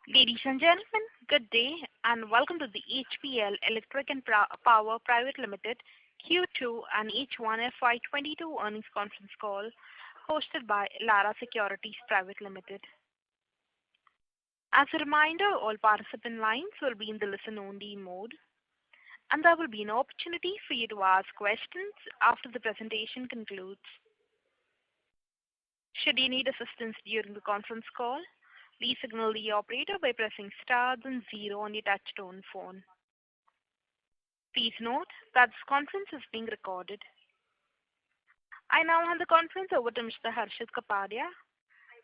Ladies and gentlemen, good day and welcome to the HPL Electric and Power Private Limited Q2 and H1 FY22 earnings conference call hosted by Elara Securities Private Limited. As a reminder, all participant lines will be in the listen-only mode, and there will be an opportunity for you to ask questions after the presentation concludes. Should you need assistance during the conference call, please signal the operator by pressing star then 0 on your touch-tone phone. Please note that this conference is being recorded. I now hand the conference over to Mr. Harshit Kapadia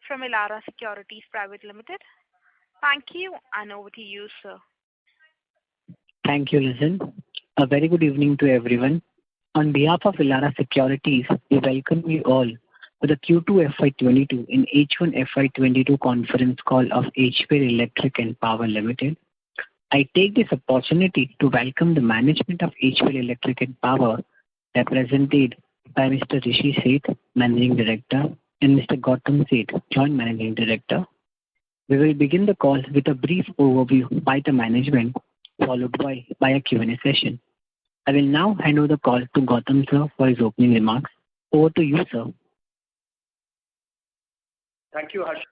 from Elara Securities Private Limited. Thank you, and over to you, sir. Thank you, Lizan. A very good evening to everyone. On behalf of Elara Securities, we welcome you all for the Q2 FY22 and H1 FY22 conference call of HPL Electric and Power Limited. I take this opportunity to welcome the management of HPL Electric and Power, represented by Mr. Rishi Seth, Managing Director, and Mr. Gautam Seth, Joint Managing Director. We will begin the call with a brief overview by the management, followed by a Q&A session. I will now hand over the call to Gautam sir for his opening remarks. Over to you, sir. Thank you, Harsh.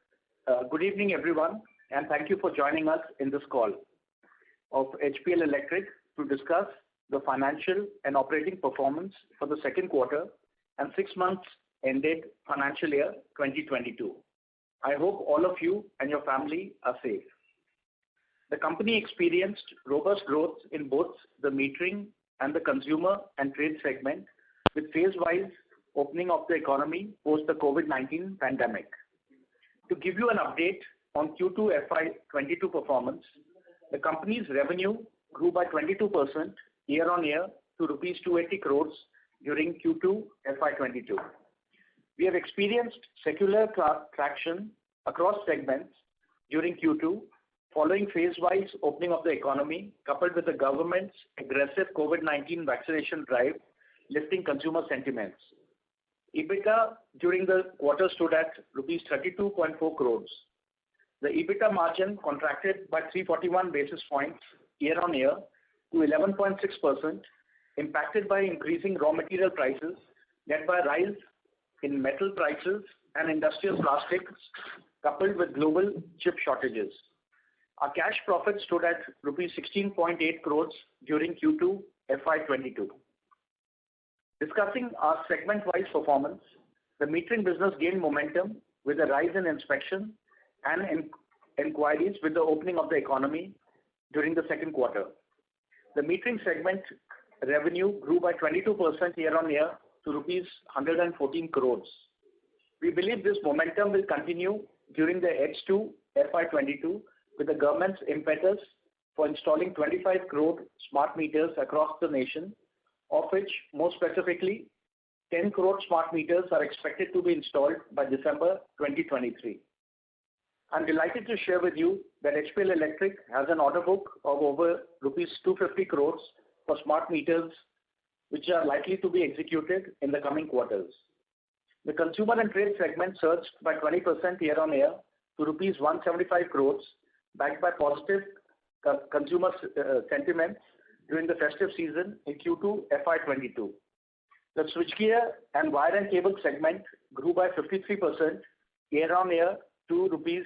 Good evening, everyone, and thank you for joining us in this call of HPL Electric to discuss the financial and operating performance for the second quarter and 6 months ended financial year 2022. I hope all of you and your family are safe. The company experienced robust growth in both the metering and the consumer and trade segment with phase-wise opening of the economy post the COVID-19 pandemic. To give you an update on Q2 FY22 performance, the company's revenue grew by 22% year-on-year to rupees 280 crores during Q2 FY22. We have experienced secular traction across segments during Q2 following phase-wise opening of the economy coupled with the government's aggressive COVID-19 vaccination drive lifting consumer sentiments. EBITDA during the quarter stood at rupees 32.4 crores. The EBITDA margin contracted by 341 basis points year-on-year to 11.6%, impacted by increasing raw material prices led by rise in metal prices and industrial plastics coupled with global chip shortages. Our cash profit stood at rupees 16.8 crores during Q2 FY22. Discussing our segment-wise performance, the metering business gained momentum with a rise in inspection and inquiries with the opening of the economy during the second quarter. The metering segment revenue grew by 22% year-on-year to rupees 114 crores. We believe this momentum will continue during the H2 FY22 with the government's impetus for installing 25 crore smart meters across the nation, of which more specifically 10 crore smart meters are expected to be installed by December 2023. I'm delighted to share with you that HPL Electric has an order book of over rupees 250 crores for smart meters which are likely to be executed in the coming quarters. The consumer and trade segment surged by 20% year-on-year to rupees 175 crores, backed by positive consumer sentiments during the festive season in Q2 FY22. The switchgear and wire and cable segment grew by 53% year-on-year to rupees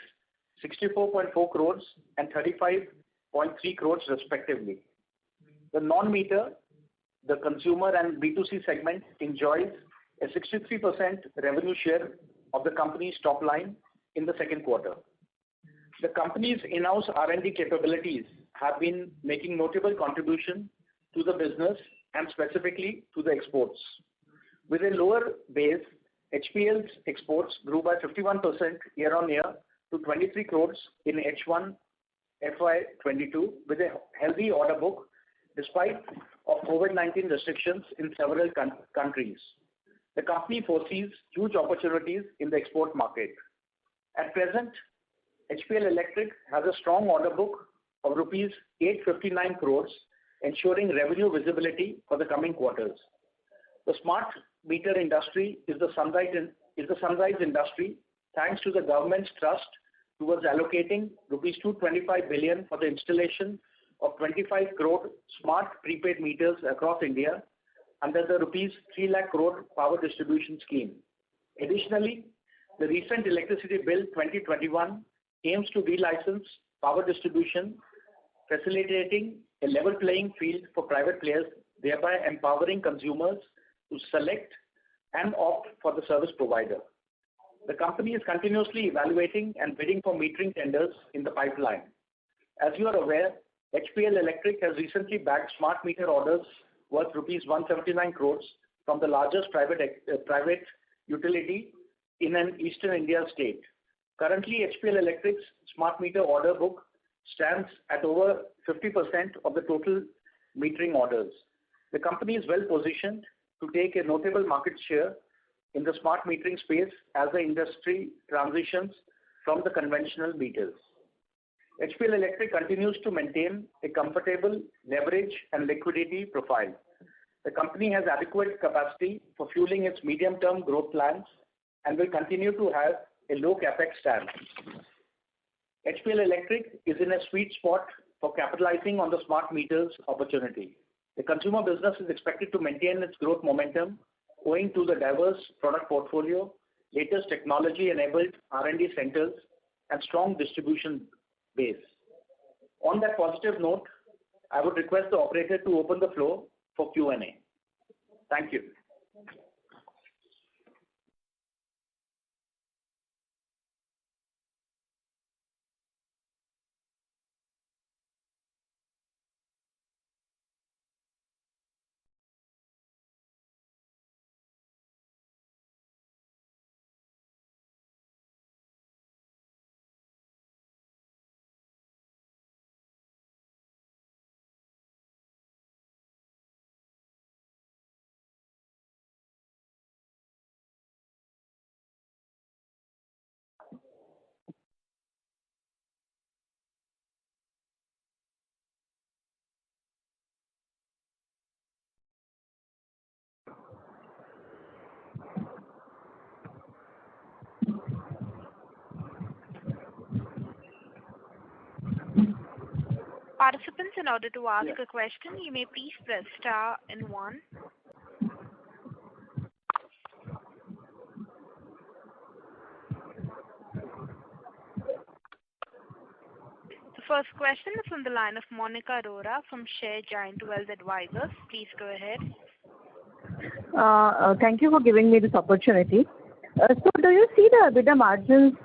64.4 crores and 35.3 crores respectively. The non-meter, the consumer and B2C segment enjoys a 63% revenue share of the company's top line in the second quarter. The company's in-house R&D capabilities have been making notable contribution to the business and specifically to the exports. With a lower base, HPL's exports grew by 51% year-on-year to 23 crores in H1 FY22 with a healthy order book despite of COVID-19 restrictions in several countries. The company foresees huge opportunities in the export market. At present, HPL Electric has a strong order book of rupees 859 crores, ensuring revenue visibility for the coming quarters. The smart meter industry is the sunrise industry thanks to the government's trust towards allocating rupees 225 billion for the installation of 25 crore smart prepaid meters across India under the rupees 3 lakh crore power distribution scheme. Additionally, the recent Electricity Bill 2021 aims to relicense power distribution, facilitating a level playing field for private players, thereby empowering consumers to select and opt for the service provider. The company is continuously evaluating and bidding for metering tenders in the pipeline. As you are aware, HPL Electric has recently bagged smart meter orders worth rupees 179 crores from the largest private utility in an eastern India state. Currently, HPL Electric's smart meter order book stands at over 50% of the total metering orders. The company is well positioned to take a notable market share in the smart metering space as the industry transitions from the conventional meters. HPL Electric continues to maintain a comfortable leverage and liquidity profile. The company has adequate capacity for fueling its medium-term growth plans and will continue to have a low capex stance. HPL Electric is in a sweet spot for capitalizing on the smart meters opportunity. The consumer business is expected to maintain its growth momentum owing to the diverse product portfolio, latest technology-enabled R&D centers, and strong distribution base. On that positive note, I would request the operator to open the floor for Q&A. Thank you. Participants, in order to ask a question, you may please press star and 1. The first question is from the line of Monica Arora from Share Giant Wealth Advisors. Please go ahead. Thank you for giving me this opportunity. So do you see the EBITDA margins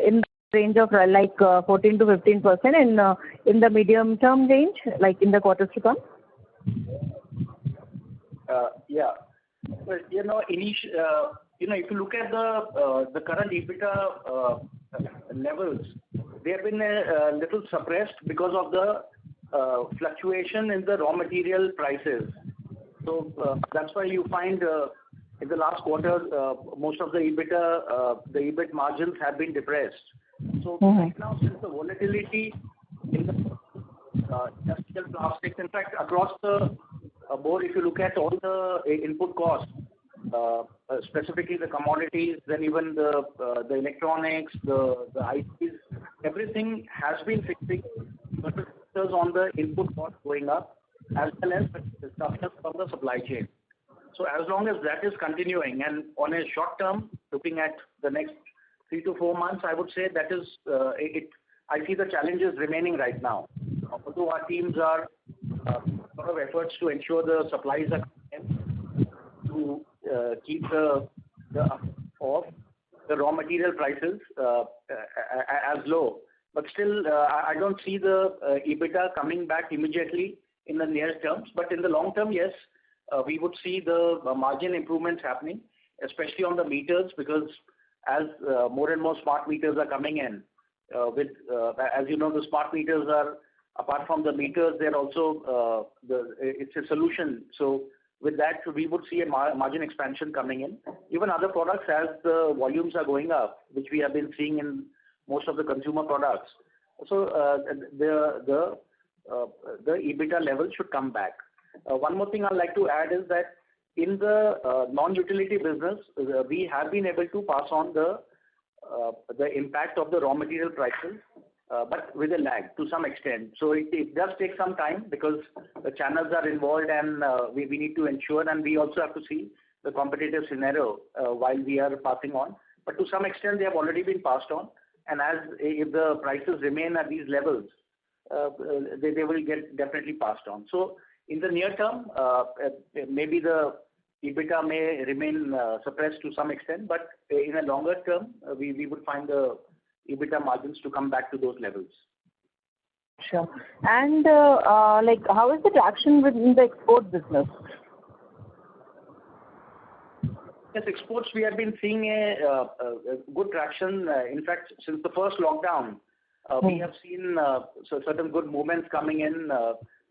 in the range of 14 to 15% in the medium term range, like in the quarters to come? Yeah. Well, if you look at the current EBITDA levels, they have been a little suppressed because of the fluctuation in the raw material prices. So that's why you find in the last quarter most of the EBIT margins have been depressed. So right now, since the volatility in the industrial plastics, in fact, across the board, if you look at all the input costs, specifically the commodities, then even the electronics, the ICs, everything has been fixing on the input cost going up, as well as the disruptions from the supply chain. So as long as that is continuing, and on a short term, looking at the next 3 to 4 months, I would say that is I see the challenges remaining right now. Although our teams are a lot of efforts to ensure the supplies are in, to keep the raw material prices as low. But still, I don't see the EBITDA coming back immediately in the near terms. But in the long term, yes, we would see the margin improvements happening, especially on the meters, because as more and more smart meters are coming in, as you know, the smart meters are, apart from the meters, they're also it's a solution. So with that, we would see a margin expansion coming in. Even other products, as the volumes are going up, which we have been seeing in most of the consumer products. So the EBITDA level should come back. One more thing I'd like to add is that in the non-utility business, we have been able to pass on the the impact of the raw material prices, but with a lag to some extent. So it does take some time because the channels are involved and we need to ensure, and we also have to see the competitive scenario while we are passing on. But to some extent, they have already been passed on. And if the prices remain at these levels, they will get definitely passed on. So in the near term, maybe the EBITDA may remain suppressed to some extent, but in a longer term, we would find the EBITDA margins to come back to those levels. Sure. And how is the traction within the export business? Yes, exports, we have been seeing a good traction. In fact, since the first lockdown, we have seen certain good movements coming in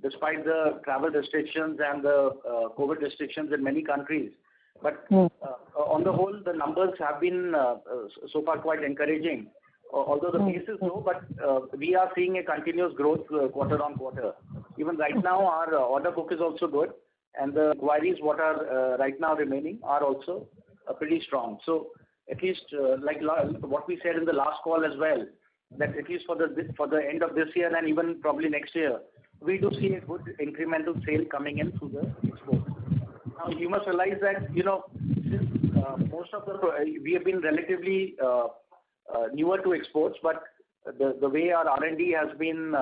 despite the travel restrictions and the COVID restrictions in many countries. But on the whole, the numbers have been so far quite encouraging. Although the base is low, but we are seeing a continuous growth quarter on quarter. Even right now, our order book is also good, and the inquiries what are right now remaining are also pretty strong. So at least like what we said in the last call as well, that at least for the end of this year and even probably next year, we do see a good incremental sale coming in through the export. Now you must realize that since most of we have been relatively newer to exports, but the way our R&D has been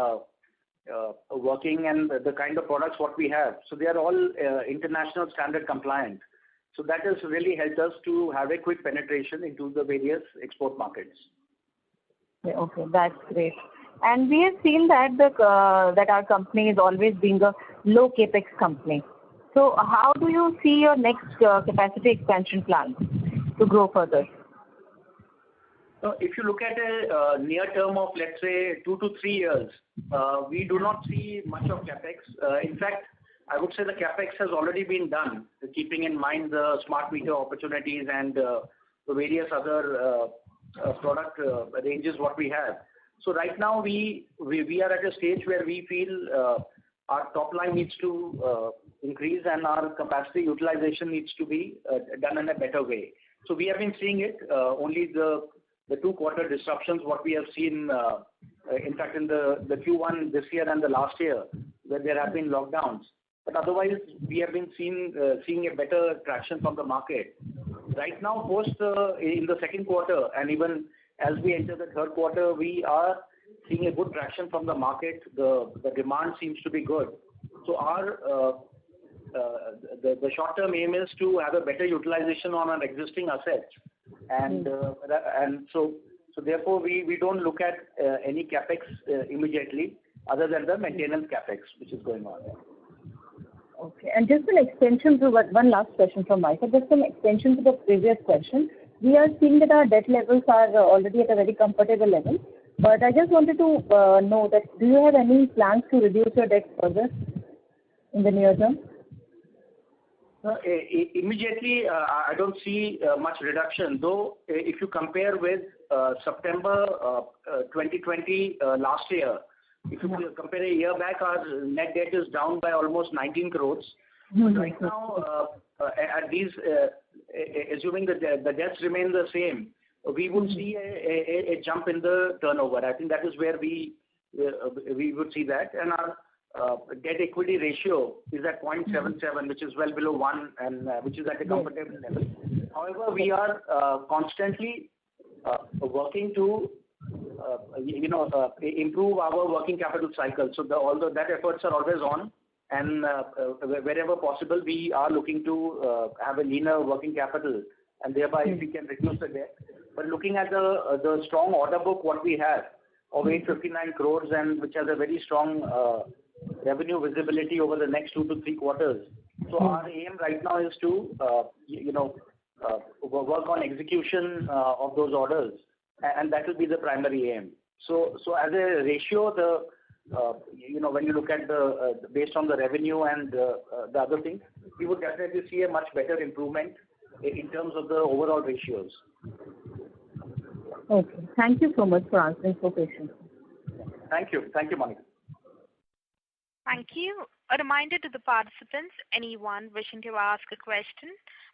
working and the kind of products what we have, so they are all international standard compliant. So that has really helped us to have a quick penetration into the various export markets. Okay, that's great. And we have seen that that our company is always being a low capex company. So how do you see your next capacity expansion plan to grow further? If you look at a near term of, let's say, 2 to 3 years, we do not see much of capex. In fact, I would say the capex has already been done, keeping in mind the smart meter opportunities and the various other product ranges what we have. So right now we are at a stage where we feel our top line needs to increase and our capacity utilization needs to be done in a better way. So we have been seeing it. Only the 2-quarter disruptions what we have seen, in fact in the Q1 this year and the last year, where there have been lockdowns. But otherwise, we have been seeing a better traction from the market. Right now, post in the second quarter, and even as we enter the third quarter, we are seeing a good traction from the market. The demand seems to be good. So our the short-term aim is to have a better utilization on our existing assets, and so therefore we don't look at any capex immediately, other than the maintenance capex which is going on. Okay, and just an extension to one last question from my side. Just an extension to the previous question. We are seeing that our debt levels are already at a very comfortable level. But I just wanted to know that do you have any plans to reduce your debt further in the near term? Immediately, I don't see much reduction. Though, if you compare with September 2020 last year, if you compare a year back, our net debt is down by almost 19 crores. Right now, at these, assuming that the debts remain the same, we would see a jump in the turnover. I think that is where we would see that, and our debt equity ratio is at 0.77, which is well below 1, and which is at a comfortable level. However, we are constantly working to improve our working capital cycle. So although that efforts are always on, and wherever possible, we are looking to have a leaner working capital, and thereby we can reduce the debt. But looking at the strong order book what we have of 859 crores, and which has a very strong revenue visibility over the next 2 to 3 quarters. So our aim right now is to work on execution of those orders, and that will be the primary aim. So as a ratio, when you look at based on the revenue and the other things, we would definitely see a much better improvement in terms of the overall ratios. Okay. Thank you so much for answering so patiently. Thank you, Monica. Thank you. A reminder to the participants, anyone wishing to ask a question,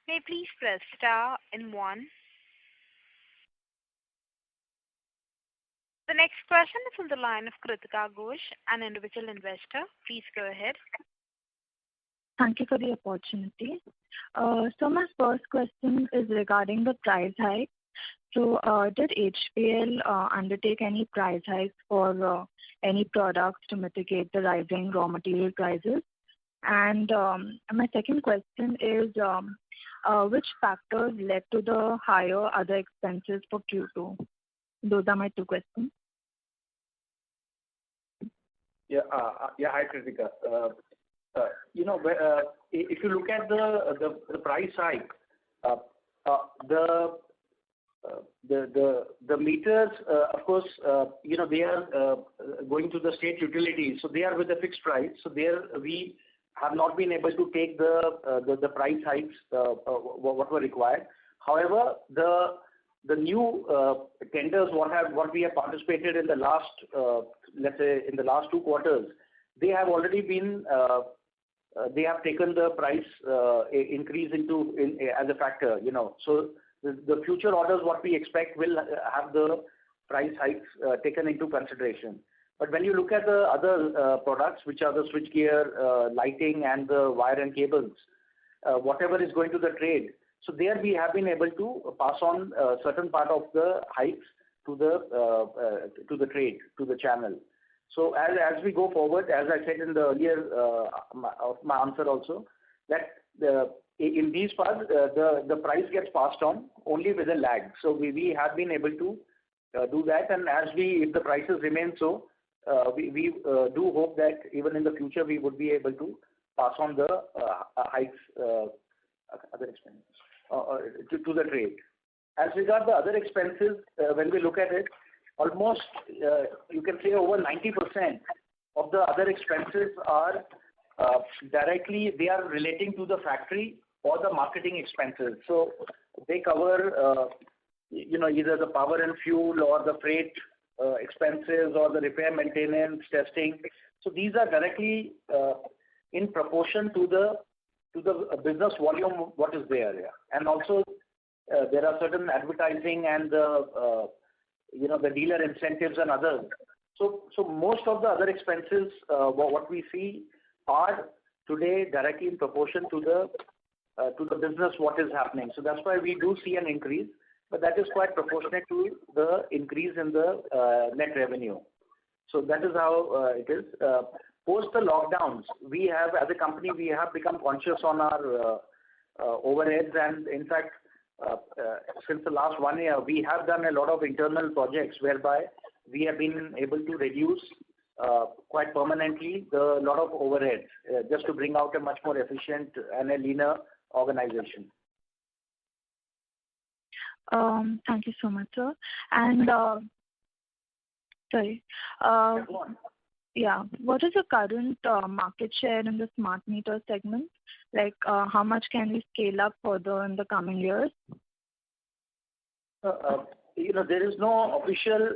may please press star and 1. The next question is on the line of Kritika Ghosh, an individual investor. Please go ahead. Thank you for the opportunity. So my first question is regarding the price hike. So, did HPL undertake any price hikes for any products to mitigate the rising raw material prices? And my second question is, which factors led to the higher other expenses for Q2? Those are my two questions. Hi, Kritika. If you look at the price hike, the meters, of course, they are going to the state utilities, so they are with a fixed price. So there we have not been able to take the price hikes what were required. However, the new tenders what we have participated in the last let's say in the last 2 quarters, they have already been they have taken the price increase as a factor. So the future orders what we expect will have the price hikes taken into consideration. But when you look at the other products, which are the switchgear, lighting, and the wire and cables, whatever is going to the trade, so there we have been able to pass on certain part of the hikes to the trade, to the channel. So as we go forward, as I said in the earlier my answer also, that in these parts the price gets passed on only with a lag. So we have been able to do that, and if the prices remain so, we do hope that even in the future we would be able to pass on the hikes, other expenses to the trade. As regards the other expenses, when we look at it, almost you can say over 90% of the other expenses are directly they are relating to the factory or the marketing expenses. So they cover either the power and fuel or the freight expenses or the repair, maintenance, testing. So these are directly in proportion to the business volume what is there. Yeah. And also there are certain advertising and the dealer incentives and others. So most of the other expenses what we see are today directly in proportion to the business what is happening. So that's why we do see an increase, but that is quite proportionate to the increase in the net revenue. So that is how it is. Post the lockdowns, we have, as a company, we have become conscious on our overheads, and in fact, since the last 1 year, we have done a lot of internal projects whereby we have been able to reduce quite permanently the lot of overheads just to bring out a much more efficient and a leaner organization. Thank you so much, sir. And sorry. Yeah. What is the current market share in the smart meter segment? Like, how much can we scale up further in the coming years? There is no official.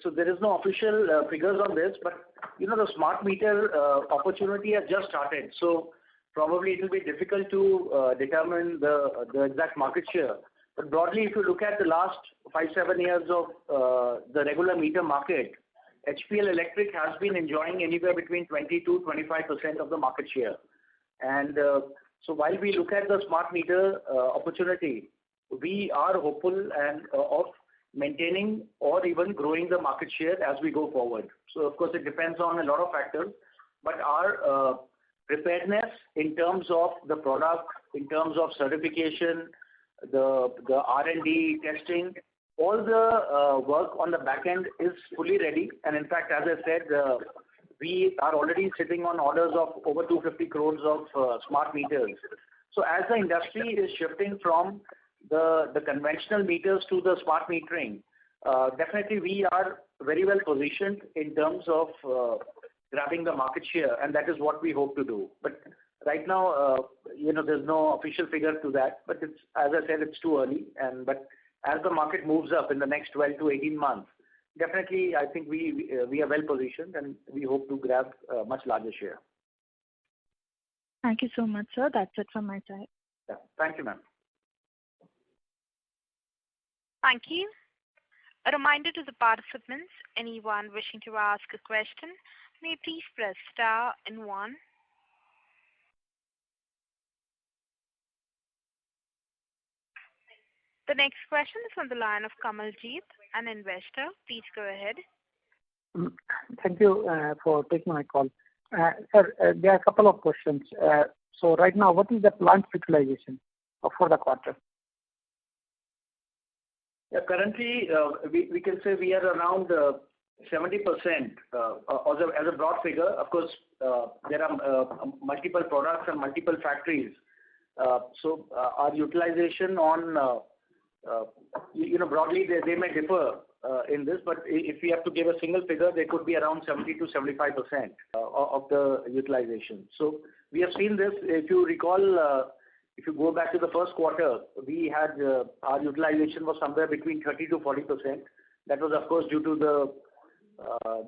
So there is no official figures on this, but the smart meter opportunity has just started. So probably it will be difficult to determine the exact market share. But broadly, if you look at the last 5-7 years of the regular meter market, HPL Electric has been enjoying anywhere between 20 to 25% of the market share. And so while we look at the smart meter opportunity, we are hopeful and of maintaining or even growing the market share as we go forward. So of course it depends on a lot of factors, but our preparedness in terms of the product, in terms of certification, the R&D testing, all the work on the back end is fully ready. And in fact, as I said, we are already sitting on orders of over 250 crores of smart meters. So as the industry is shifting from the conventional meters to the smart metering, definitely we are very well positioned in terms of grabbing the market share, and that is what we hope to do. But right now, there's no official figure to that, but it's, as I said, it's too early. But as the market moves up in the next 12 to 18 months, definitely I think we are well positioned, and we hope to grab a much larger share. Thank you so much, sir. That's it from my side. Yeah. Thank you, ma'am. Thank you. A reminder to the participants, anyone wishing to ask a question, may please press star and one. The next question is on the line of Kamaljeet, an investor. Please go ahead. Thank you for taking my call. Sir, there are a couple of questions. So right now, what is the plant utilization for the quarter? Yeah, currently, we can say we are around 70% as a broad figure. Of course, there are multiple products and multiple factories. So our utilization on, broadly, they may differ in this, but if we have to give a single figure, they could be around 70 to 75% of the utilization. So we have seen this. If you recall, if you go back to the first quarter, we had our utilization was somewhere between 30 to 40%. That was, of course, due to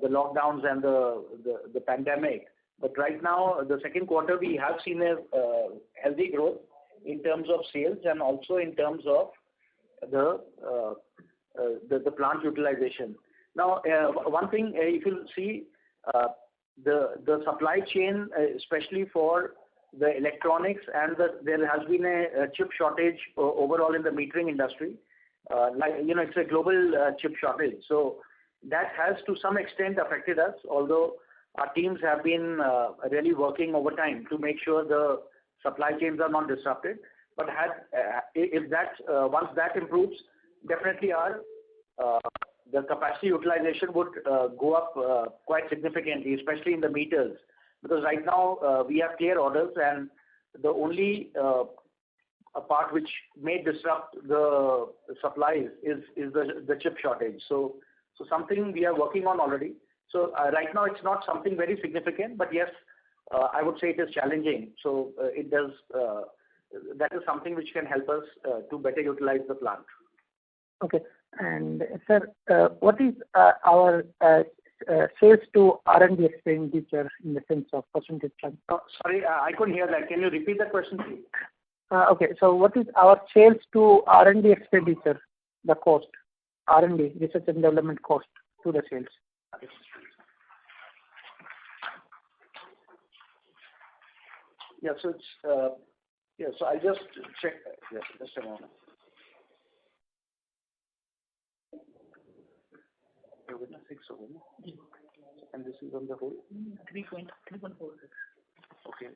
the lockdowns and the pandemic. But right now, the second quarter, we have seen a healthy growth in terms of sales and also in terms of the plant utilization. Now, one thing, if you see, the supply chain, especially for the electronics, and there has been a chip shortage overall in the metering industry. It's a global chip shortage. So that has to some extent affected us, although our teams have been really working overtime to make sure the supply chains are not disrupted. But once that improves, definitely the capacity utilization would go up quite significantly, especially in the meters. Because right now we have clear orders, and the only a part which may disrupt the supplies is the chip shortage. So something we are working on already. So right now it's not something very significant, but yes, I would say it is challenging. So it does. That is something which can help us to better utilize the plant. Okay. And sir, what is our sales to R&D expenditure in the sense of percentage terms? Sorry, I couldn't hear that. Can you repeat that question, please? Okay. So what is our sales to R&D expenditure, the cost, R&D, research and development cost to the sales? Yeah, so it's, so I'll just check. Yes, just a moment. And this is on the whole? 3.46. Okay.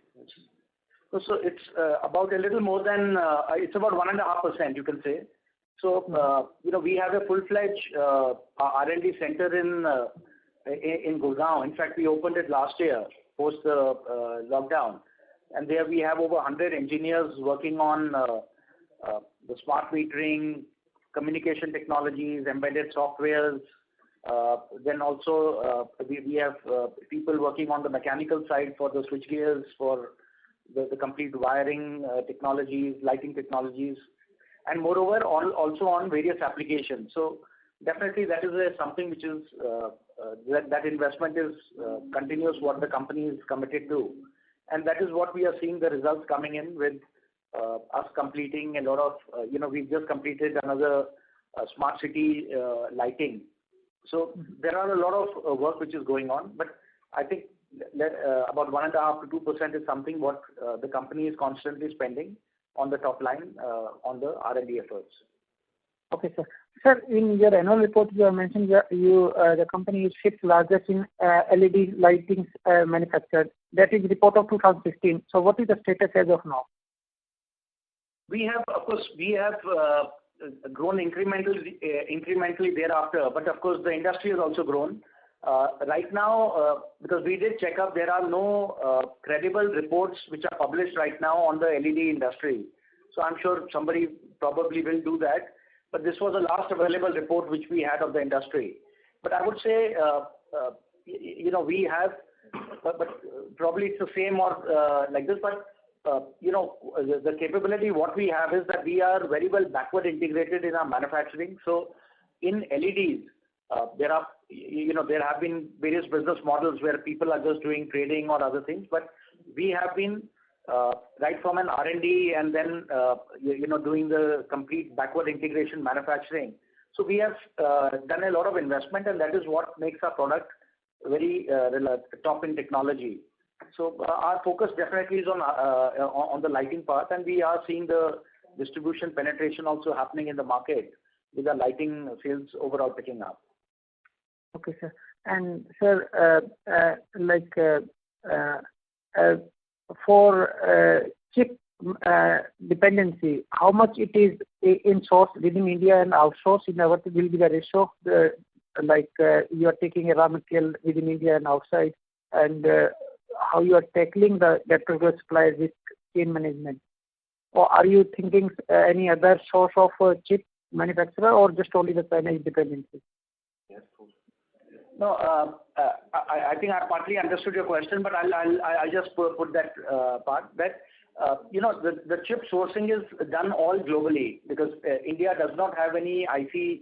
So it's about a little more than, it's about 1.5%, you can say. So, we have a full-fledged R&D center in Gurgaon. In fact, we opened it last year, post the lockdown. And there we have over 100 engineers working on the smart metering, communication technologies, embedded softwares. Then also we have people working on the mechanical side for the switch gears, for the complete wiring technologies, lighting technologies, and moreover also on various applications. So definitely that is something which is that investment is continuous, what the company is committed to, and that is what we are seeing the results coming in with us completing a lot of we've just completed another smart city lighting. So there are a lot of work which is going on, but I think about 1.5% to 2% is something what the company is constantly spending on the top line on the R&D efforts. Okay, sir. Sir, in your annual report, you have mentioned the company is fifth largest in LED lighting manufactured. That is report of 2016. So what is the status as of now? We have grown incrementally thereafter, but of course the industry has also grown. Right now, because we did check up, there are no credible reports which are published right now on the LED industry. So I'm sure somebody probably will do that. But this was the last available report which we had of the industry. But I would say, we have, but probably it's the same or like this. But the capability what we have is that we are very well backward integrated in our manufacturing. So in LEDs, there have been various business models where people are just doing trading or other things, but we have been right from an R&D and then doing the complete backward integration manufacturing. So we have done a lot of investment, and that is what makes our product very top in technology. So our focus definitely is on the lighting part, and we are seeing the distribution penetration also happening in the market with the lighting sales overall picking up. Okay, sir. And sir, for chip dependency, how much it is in-source within India and outsourced? What will be the ratio? You are taking a raw material within India and outside, and how you are tackling the electrical supply risk chain management? Or are you thinking any other source of chip manufacturer, or just only the Chinese dependency? No, I think I partly understood your question, but I'll just put that part that the chip sourcing is done all globally because India does not have any IC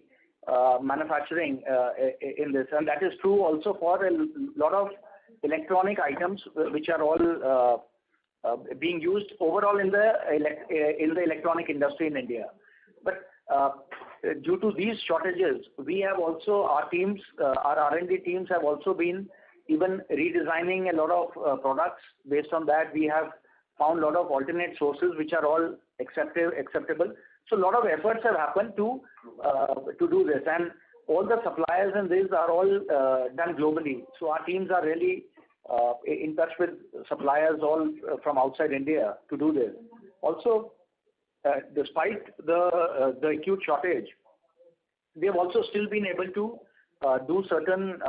manufacturing in this, and that is true also for a lot of electronic items which are all being used overall in the electronic industry in India. But due to these shortages, we have also our R&D teams have also been even redesigning a lot of products. Based on that, we have found a lot of alternate sources which are all acceptable. So a lot of efforts have happened to do this, and all the suppliers in this are all done globally. So our teams are really in touch with suppliers all from outside India to do this. Also, despite the acute shortage, we have also still been able to do certain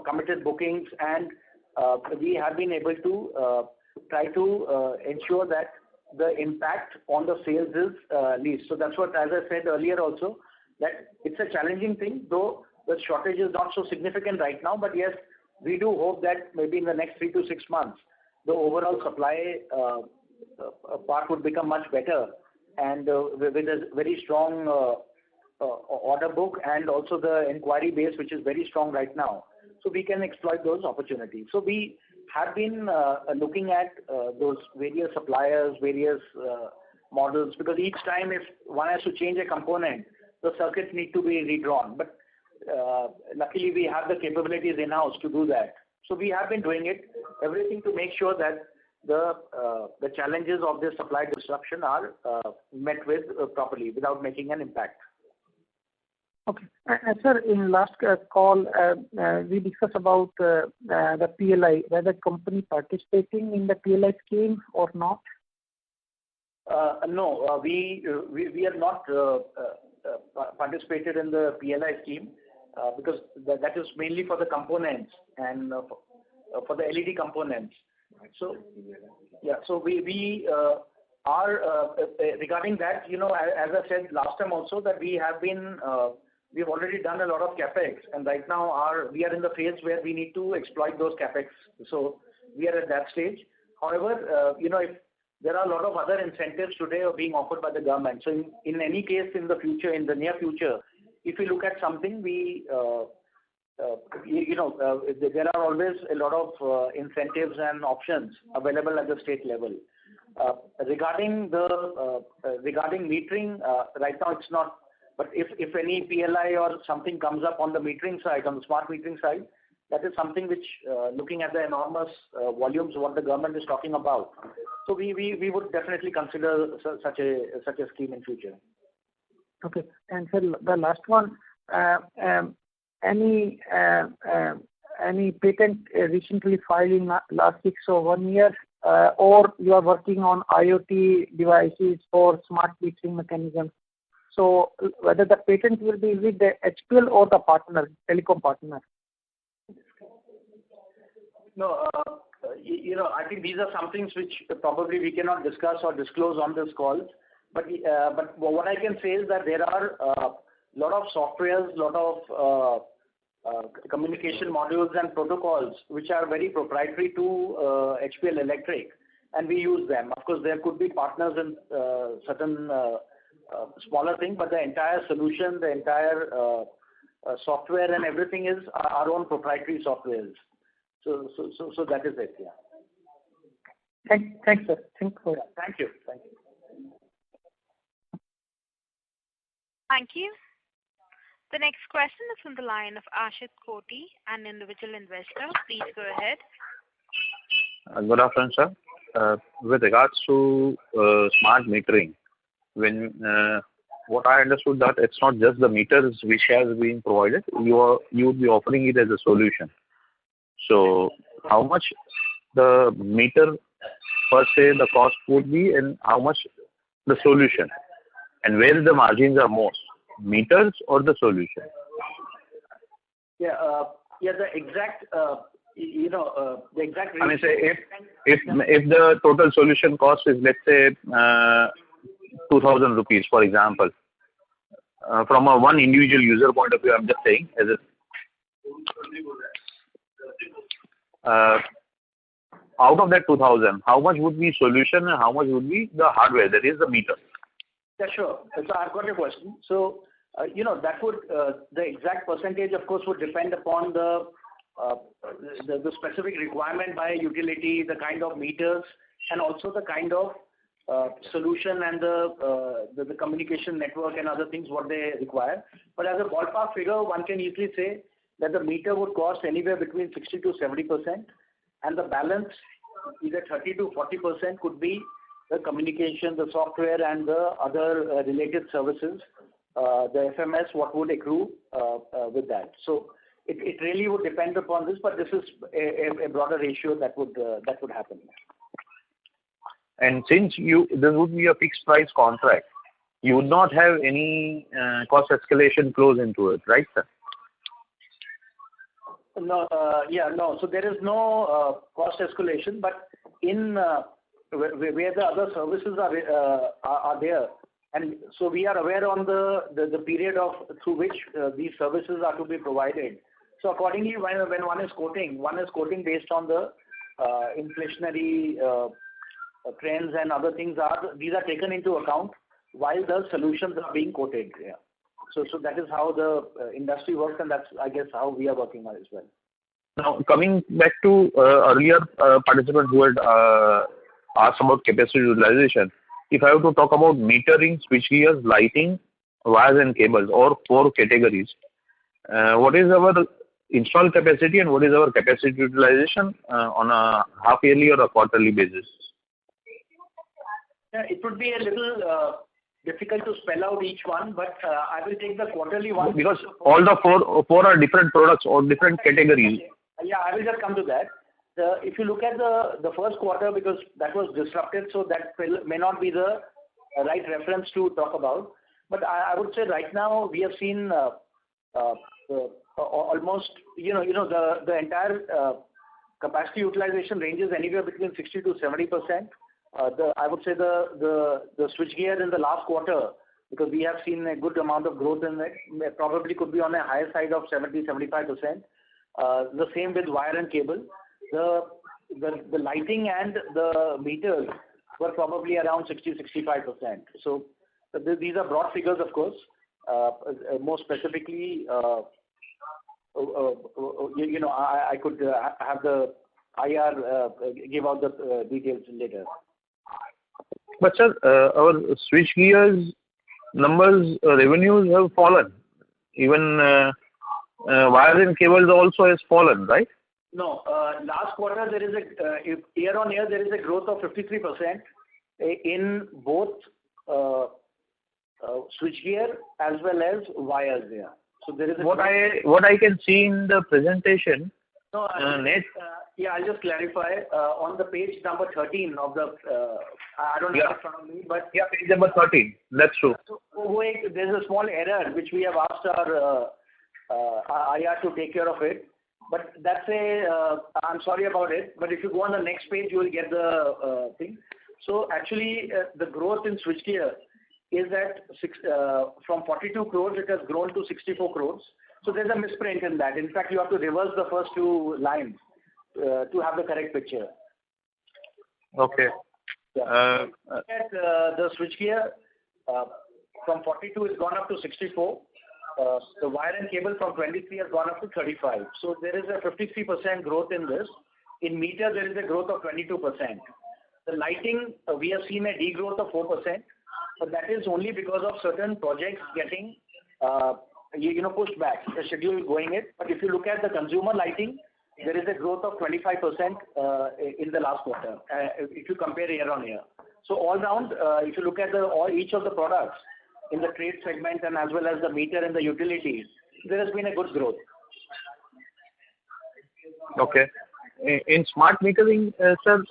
committed bookings, and we have been able to try to ensure that the impact on the sales is least. So that's what, as I said earlier also, that it's a challenging thing, though the shortage is not so significant right now. But yes, we do hope that maybe in the next 3 to 6 months, the overall supply part would become much better, and with a very strong order book and also the inquiry base, which is very strong right now. So we can exploit those opportunities. So we have been looking at those various suppliers, various models, because each time if one has to change a component, the circuits need to be redrawn. But luckily we have the capabilities in-house to do that. So we have been doing it, everything to make sure that the challenges of this supply disruption are met with properly without making an impact. Okay. Sir, in last call, we discussed about the PLI, whether company participating in the PLI scheme or not? No, we have not participated in the PLI scheme because that is mainly for the components and for the LED components. So yeah, so we are regarding that. As I said last time also, that we have been we've already done a lot of capex, and right now we are in the phase where we need to exploit those capex. So we are at that stage. However, if there are a lot of other incentives today are being offered by the government. So in any case, in the future, in the near future, if we look at something, there are always a lot of incentives and options available at the state level. Regarding metering, right now it's not. But if any PLI or something comes up on the metering side, on the smart metering side, that is something which, looking at the enormous volumes, what the government is talking about. So we would definitely consider such a scheme in future. Okay. And sir, the last one, any patent recently filed in last 6 or 1 year, or you are working on IoT devices for smart metering mechanisms? So whether the patent will be with the HPL or the partner, telecom partner? No, I think these are some things which probably we cannot discuss or disclose on this call. But what I can say is that there are a lot of softwares, lot of communication modules and protocols which are very proprietary to HPL Electric, and we use them. Of course, there could be partners in certain smaller thing, but the entire solution, the entire software and everything is our own proprietary softwares. So that is it. Yeah. Thanks, sir. Thank you. Thank you. The next question is from the line of Ashit Koti, an individual investor. Please go ahead. Good afternoon, sir. With regards to smart metering, when what I understood that it's not just the meters which has been provided, you would be offering it as a solution. So how much the meter per se the cost would be, and how much the solution, and where the margins are most, meters or the solution? The exact the exact. I mean, say if the total solution cost is, let's say, 2,000 rupees, for example, from a one individual user point of view, I'm just saying, as a out of that 2,000, how much would be solution and how much would be the hardware, that is the meter? Yeah, sure. So I've got your question. So, that would, the exact percentage, of course, would depend upon the specific requirement by utility, the kind of meters, and also the kind of solution and the communication network and other things what they require. But as a ballpark figure, one can easily say that the meter would cost anywhere between 60 to 70%, and the balance, either 30 to 40%, could be the communication, the software, and the other related services, the FMS, what would accrue with that. So it really would depend upon this, but this is a broader ratio that would happen. And since this would be a fixed price contract, you would not have any cost escalation clause into it, right, sir? No, no. So there is no cost escalation, but in where the other services are there, and so we are aware on the period through which these services are to be provided. So accordingly, when one is quoting based on the inflationary trends and other things these are taken into account while the solutions are being quoted. Yeah. So that is how the industry works, and that's, I guess, how we are working on as well. Now, coming back to earlier participant who had asked about capacity utilization, if I have to talk about metering, switchgears, lighting, wires and cables, or 4 categories, what is our install capacity and what is our capacity utilization on a half-yearly or a quarterly basis? Yeah, it would be a little difficult to spell out each one, but I will take the quarterly one. Because all the four are different products or different categories. Yeah, I will just come to that. If you look at the first quarter, because that was disrupted, so that may not be the right reference to talk about. But I would say right now we have seen almost, the entire capacity utilization ranges anywhere between 60 to 70%. I would say the switchgear in the last quarter, because we have seen a good amount of growth in it, probably could be on a higher side of 70-75%. The same with wire and cable. The lighting and the meters were probably around 60-65%. So these are broad figures, of course. More specifically, I could have the IR give out the details later. But sir, our switchgears numbers, revenues have fallen. Even wires and cables also has fallen, right? No, last quarter there is a year on year there is a growth of 53% in both switchgear as well as wires there. So there is what I can see in the presentation. No, I'll just clarify. On the page number 13 of the, I don't have it in front of me, but page number 13. That's true. So there's a small error which we have asked our IR to take care of it. But that's I'm sorry about it. But if you go on the next page, you will get the thing. So actually, the growth in switchgear is that from 42 crores, it has grown to 64 crores. So there's a misprint in that. In fact, you have to reverse the first 2 lines to have the correct picture. Okay. Yeah. The switchgear from 42 has gone up to 64. The wire and cable from 23 has gone up to 35. So there is a 53% growth in this. In meter, there is a growth of 22%. The lighting, we have seen a degrowth of 4%, but that is only because of certain projects getting pushed back the schedule going in. But if you look at the consumer lighting, there is a growth of 25% in the last quarter if you compare year on year. So all round, if you look at each of the products in the trade segment and as well as the meter and the utilities, there has been a good growth. Okay. In smart metering, sir,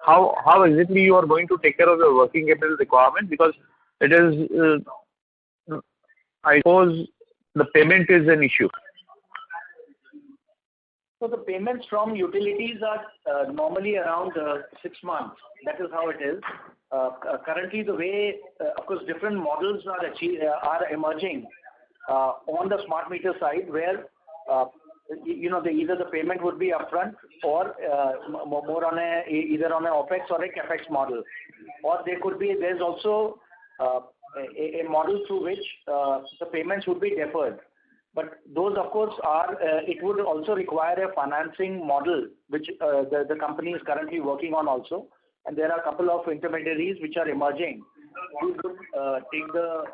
how exactly you are going to take care of the working capital requirement? Because it is, I suppose, the payment is an issue. So the payments from utilities are normally around 6 months. That is how it is. Currently, the way, of course, different models are emerging on the smart meter side, where either the payment would be upfront or more on either on an OPEX or a CAPEX model, or there's also a model through which the payments would be deferred. But those, of course, it would also require a financing model, which the company is currently working on also. And there are a couple of intermediaries which are emerging who could take the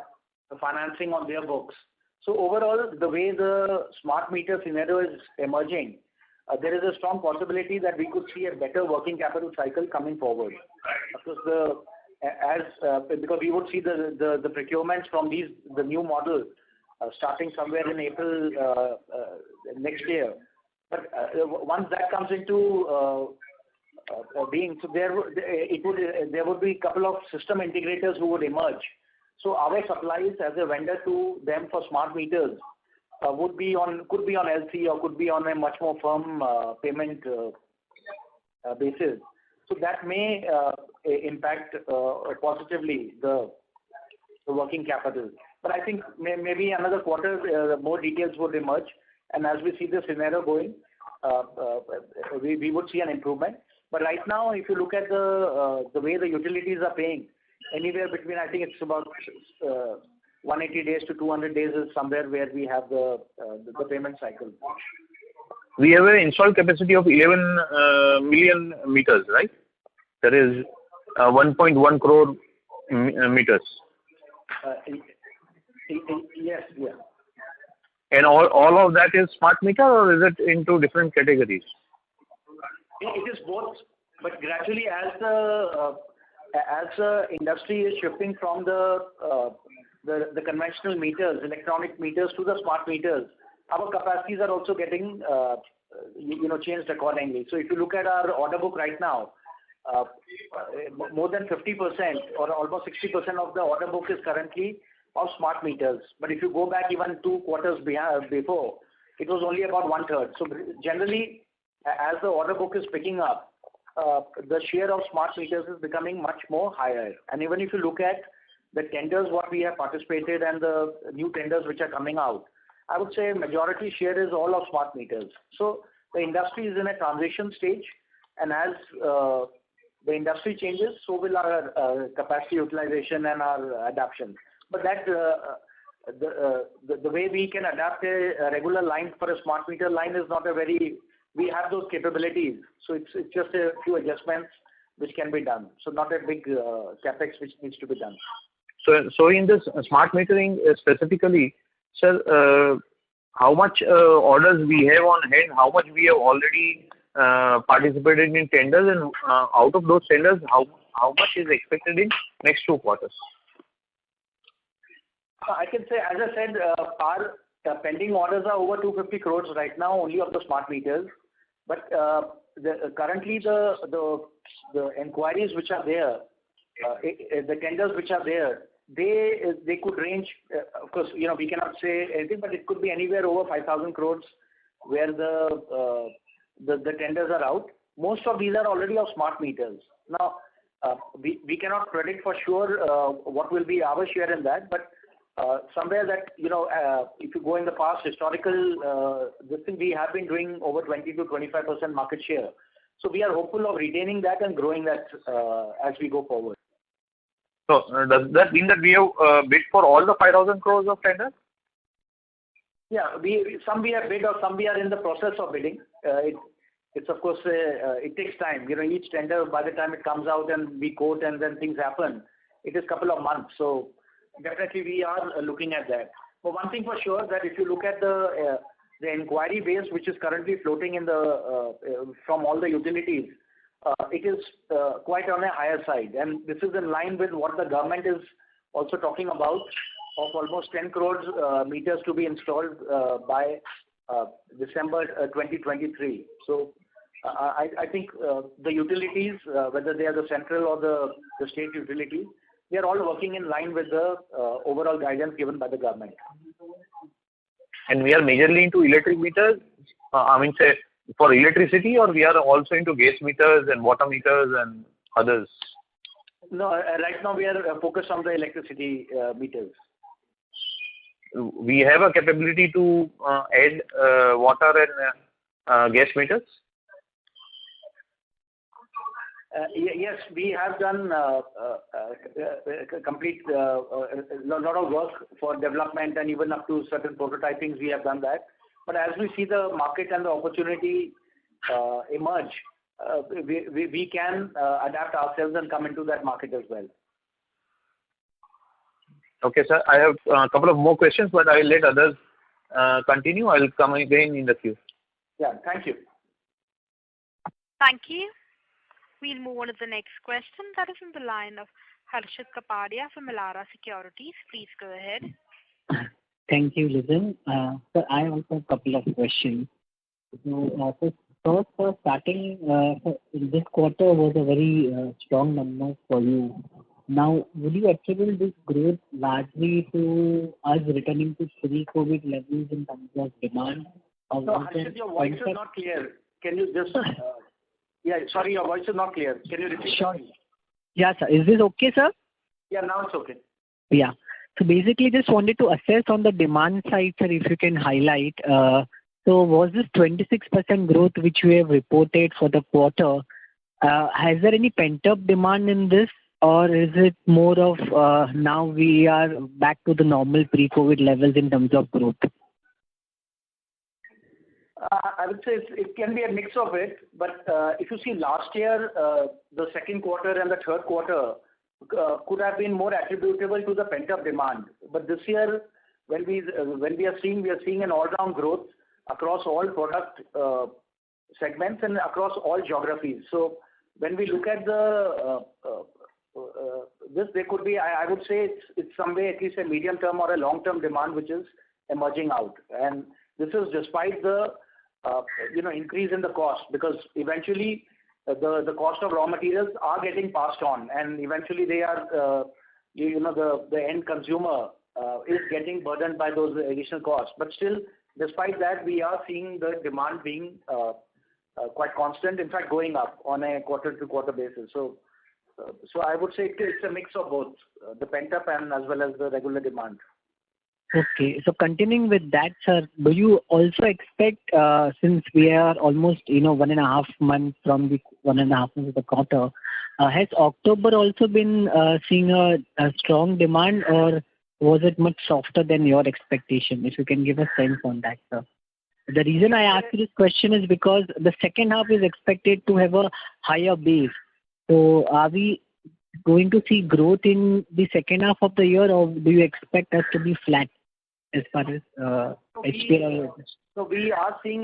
financing on their books. So overall, the way the smart meter scenario is emerging, there is a strong possibility that we could see a better working capital cycle coming forward. Of course, because we would see the procurements from the new model starting somewhere in April next year. But once that comes into being, so there would be a couple of system integrators who would emerge. So our supplies as a vendor to them for smart meters could be on LC or could be on a much more firm payment basis. So that may impact positively the working capital. But I think maybe another quarter, more details would emerge. And as we see the scenario going, we would see an improvement. But right now, if you look at the way the utilities are paying, anywhere between, I think it's about 180 days to 200 days is somewhere where we have the payment cycle. We have an installed capacity of 11 million meters, right? That is 1.1 crore meters. Yes, yeah. And all of that is smart meter, or is it into different categories? It is both, but gradually as the industry is shifting from the conventional meters, electronic meters to the smart meters, our capacities are also getting changed accordingly. So if you look at our order book right now, more than 50% or almost 60% of the order book is currently of smart meters. But if you go back even 2 quarters before, it was only about 1/3. So generally, as the order book is picking up, the share of smart meters is becoming much more higher. And even if you look at the tenders what we have participated and the new tenders which are coming out, I would say majority share is all of smart meters. So the industry is in a transition stage, and as the industry changes, so will our capacity utilization and our adaptation. But that the way we can adapt a regular line for a smart meter line is not we have those capabilities. So it's just a few adjustments which can be done. So not a big capex which needs to be done. So in this smart metering specifically, sir, how much orders we have on hand, how much we have already participated in tenders, and out of those tenders, how much is expected in next 2 quarters? I can say, as I said, our pending orders are over 250 crores right now, only of the smart meters. But currently, the inquiries which are there, the tenders which are there, they could range. Of course, we cannot say anything, but it could be anywhere over 5,000 crores where the tenders are out. Most of these are already of smart meters. Now, we cannot predict for sure what will be our share in that, but somewhere that, if you go in the past historical, this thing we have been doing over 20 to 25% market share. So we are hopeful of retaining that and growing that as we go forward. So does that mean that we have bid for all the 5,000 crores of tenders? Yeah, some we have bid or some we are in the process of bidding. It's of course, it takes time. Each tender, by the time it comes out and we quote and then things happen, it is a couple of months. So definitely we are looking at that. Well, one thing for sure that if you look at the inquiry base which is currently floating in from all the utilities, it is quite on a higher side, and this is in line with what the government is also talking about, of almost 10 crores meters to be installed by December 2023. So I think the utilities, whether they are the central or the state utilities, they are all working in line with the overall guidance given by the government. And we are majorly into electric meters, say for electricity, or we are also into gas meters and water meters and others? No, right now we are focused on the electricity meters. We have a capability to add water and gas meters? Yes, we have done complete lot of work for development, and even up to certain prototypings we have done that. But as we see the market and the opportunity emerge, we can adapt ourselves and come into that market as well. Okay, sir. I have a couple of more questions, but I will let others continue. I will come again in the queue. Yeah, thank you. Thank you. We'll move on to the next question. That is on the line of Harshit Kapadia from Elara Securities. Please go ahead. Thank you, Lizan. So I also have a couple of questions. So first, starting, this quarter was a very strong number for you. Now, would you attribute this growth largely to us returning to pre-COVID levels in terms of demand? No, Harshit, your voice is not clear. Can you just... yeah, sorry, your voice is not clear. Can you repeat? Sure. Yeah, sir. Is this okay, sir? Yeah, now it's okay. Yeah. So basically, just wanted to assess on the demand side, sir, if you can highlight. So was this 26% growth which you have reported for the quarter, has there any pent-up demand in this, or is it more of now we are back to the normal pre-COVID levels in terms of growth? I would say it can be a mix of it, but if you see last year, the second quarter and the third quarter could have been more attributable to the pent-up demand. But this year, when we are seeing an all-round growth across all product segments and across all geographies. So when we look at this, there could be, I would say it's some way at least a medium-term or a long-term demand which is emerging out, and this is despite the increase in the cost, because eventually the cost of raw materials are getting passed on, and eventually they are the end consumer is getting burdened by those additional costs. But still, despite that, we are seeing the demand being quite constant, in fact going up on a quarter-to-quarter basis. So I would say it's a mix of both, the pent-up and as well as the regular demand. Okay. So continuing with that, sir, do you also expect, since we are almost 1.5 months from the 1.5 months of the quarter, has October also been seeing a strong demand, or was it much softer than your expectation? If you can give a sense on that, sir. The reason I ask you this question is because the second half is expected to have a higher base. So are we going to see growth in the second half of the year, or do you expect us to be flat as far as HPL? So we are seeing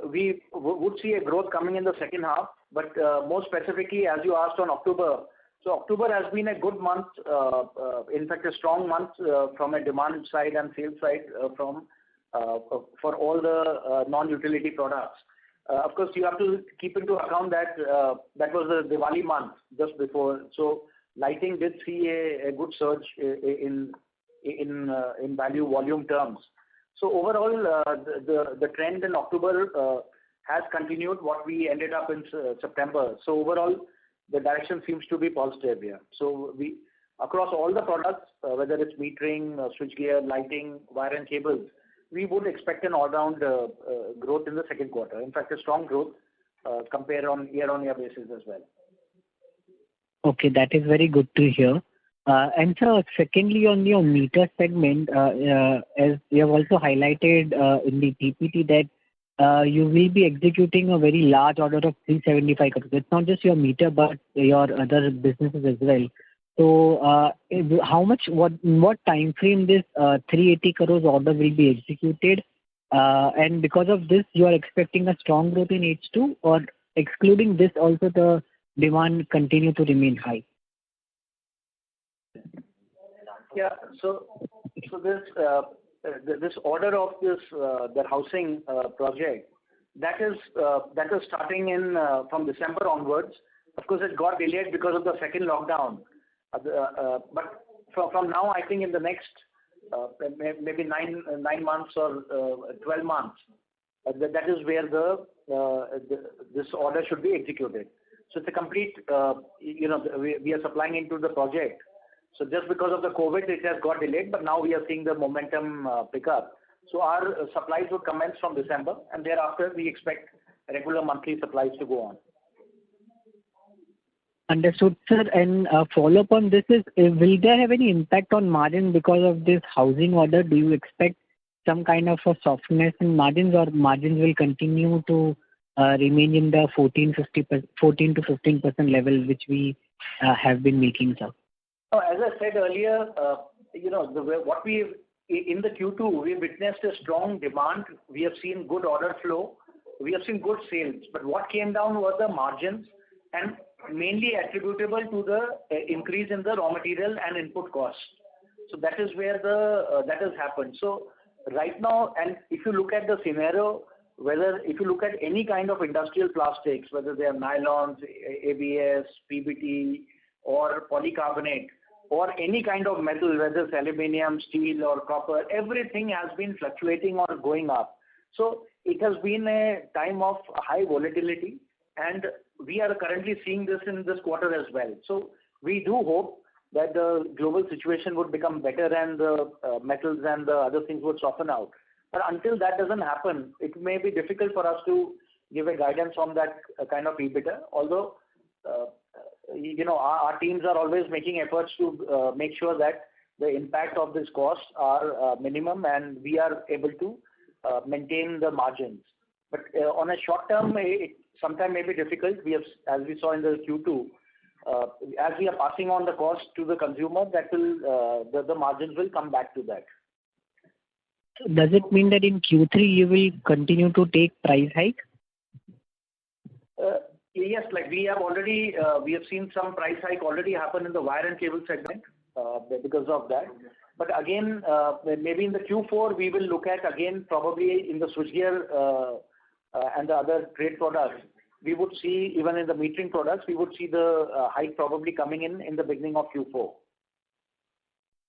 we would see a growth coming in the second half, but more specifically, as you asked on October. So October has been a good month, in fact a strong month from a demand side and sales side for all the non-utility products. Of course, you have to keep into account that that was the Diwali month just before. So lighting did see a good surge in value volume terms. So overall, the trend in October has continued what we ended up in September. So overall, the direction seems to be positive here. So we across all the products, whether it's metering, switchgear, lighting, wire and cables, we would expect an all-round growth in the second quarter. In fact, a strong growth compared on year-on-year basis as well. Okay, that is very good to hear. And sir, secondly, on your meter segment, as you have also highlighted in the PPT that you will be executing a very large order of 375 crores. It's not just your meter, but your other businesses as well. So, what time frame this 380 crores order will be executed? And because of this, you are expecting a strong growth in H2, or excluding this, also the demand continue to remain high? Yeah. So this order of the housing project, that is starting from December onwards. Of course, it got delayed because of the second lockdown. But from now, I think in the next maybe 9 months or 12 months, that is where this order should be executed. So it's a complete, we are supplying into the project. So just because of the COVID, it has got delayed, but now we are seeing the momentum pick up. So our supplies will commence from December, and thereafter we expect regular monthly supplies to go on. Understood, sir. And follow-up on this is, will there have any impact on margin because of this housing order? Do you expect some kind of a softness in margins, or margins will continue to remain in the 14 to 15% level, which we have been making, sir? As I said earlier, what we in the Q2, we witnessed a strong demand. We have seen good order flow. We have seen good sales. But what came down were the margins, and mainly attributable to the increase in the raw material and input costs. So that is where that has happened. So right now, and if you look at the scenario, if you look at any kind of industrial plastics, whether they are nylons, ABS, PBT, or polycarbonate, or any kind of metal, whether it's aluminium, steel, or copper, everything has been fluctuating or going up. So it has been a time of high volatility, and we are currently seeing this in this quarter as well. So we do hope that the global situation would become better and the metals and the other things would soften out. But until that doesn't happen, it may be difficult for us to give a guidance on that kind of EBITDA. Although, our teams are always making efforts to make sure that the impact of this costs are minimum, and we are able to maintain the margins. But on a short term, it sometimes may be difficult. As we saw in the Q2, as we are passing on the cost to the consumer, that will the margins will come back to that. Does it mean that in Q3 you will continue to take price hike? Yes, like we have seen some price hike already happen in the wire and cable segment because of that. But again, maybe in the Q4 we will look at again probably in the switchgear and the other trade products. We would see, even in the metering products, we would see the hike probably coming in the beginning of Q4.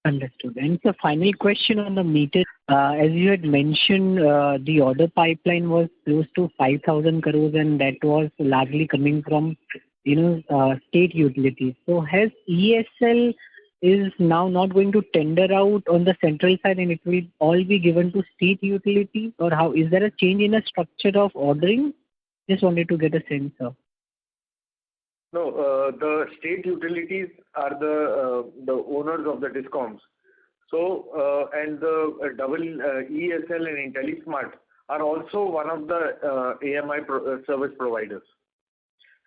Understood. And the final question on the meter, as you had mentioned, the order pipeline was close to 5,000 crores, and that was largely coming from, state utilities. So has ESL is now not going to tender out on the central side, and it will all be given to state utilities, or how? Is there a change in the structure of ordering? Just wanted to get a sense of. No, the state utilities are the owners of the DISCOMs. So, and the double ESL and IntelliSmart are also one of the AMI service providers.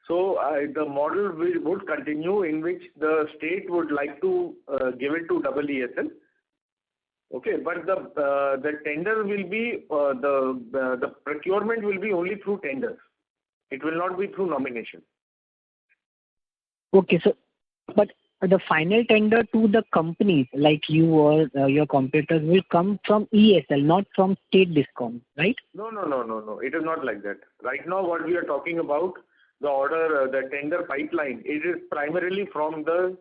So, the model would continue in which the state would like to give it to double ESL. Okay, but the tender will be the procurement will be only through tenders. It will not be through nomination. Okay, so but the final tender to the companies like you or your competitors will come from ESL, not from state DISCOM, right? No. It is not like that. Right now, what we are talking about, the order, the tender pipeline, it is primarily from the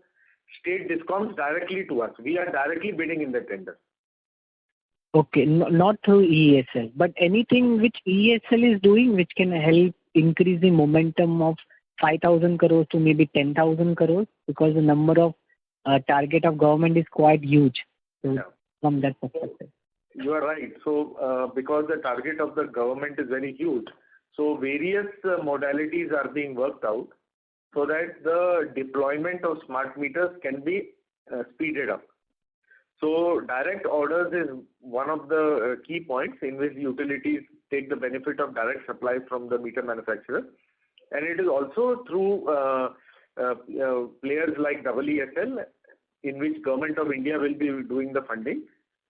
state DISCOMs directly to us. We are directly bidding in the tender. Okay, not through ESL, but anything which ESL is doing which can help increase the momentum of 5,000 crores to maybe 10,000 crores, because the number of target of government is quite huge. So yeah. From that perspective. You are right. So because the target of the government is very huge, so various modalities are being worked out so that the deployment of smart meters can be speeded up. So direct orders is one of the key points in which utilities take the benefit of direct supply from the meter manufacturer. And it is also through players like EESL, in which Government of India will be doing the funding,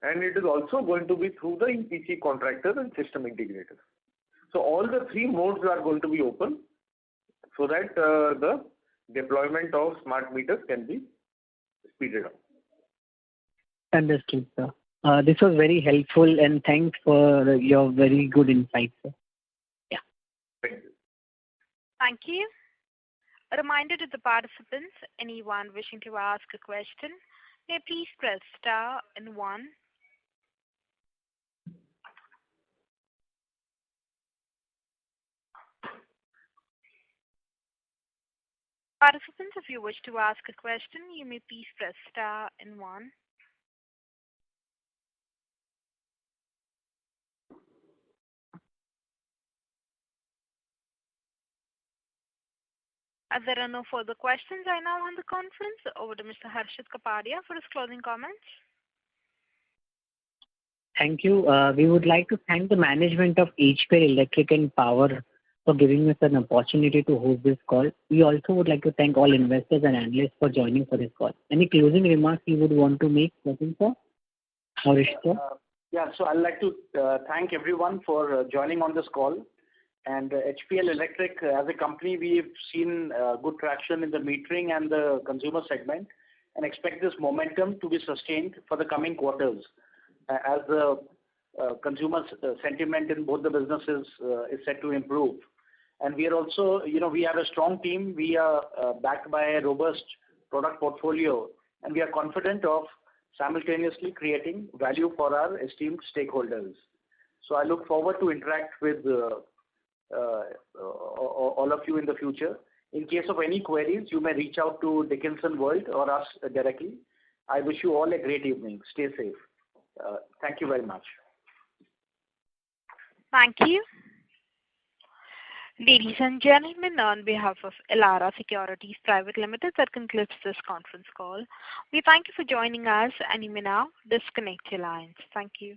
and it is also going to be through the EPC contractors and system integrators. So all the three modes are going to be open so that the deployment of smart meters can be speeded up. Understood, sir. This was very helpful, and thanks for your very good insights, sir. Yeah. Thank you. Thank you. A reminder to the participants, anyone wishing to ask a question, may please press star and 1. Participants, if you wish to ask a question, you may please press star and 1. As there are no further questions, I now hand the conference over to Mr. Harshit Kapadia for his closing comments. Thank you. We would like to thank the management of HPL Electric and Power for giving us an opportunity to host this call. We also would like to thank all investors and analysts for joining for this call. Any closing remarks you would want to make, Nitin sir? Harish sir? Yeah, so I'd like to thank everyone for joining on this call. And HPL Electric, as a company, we've seen good traction in the metering and the consumer segment, and expect this momentum to be sustained for the coming quarters as the consumer sentiment in both the businesses is set to improve. And we are also, we have a strong team. We are backed by a robust product portfolio, and we are confident of simultaneously creating value for our esteemed stakeholders. So I look forward to interact with all of you in the future. In case of any queries, you may reach out to Dickinson World or us directly. I wish you all a great evening. Stay safe. Thank you very much. Thank you. Ladies and gentlemen, on behalf of Elara Securities Private Limited, that concludes this conference call. We thank you for joining us, and you may now disconnect your lines. Thank you.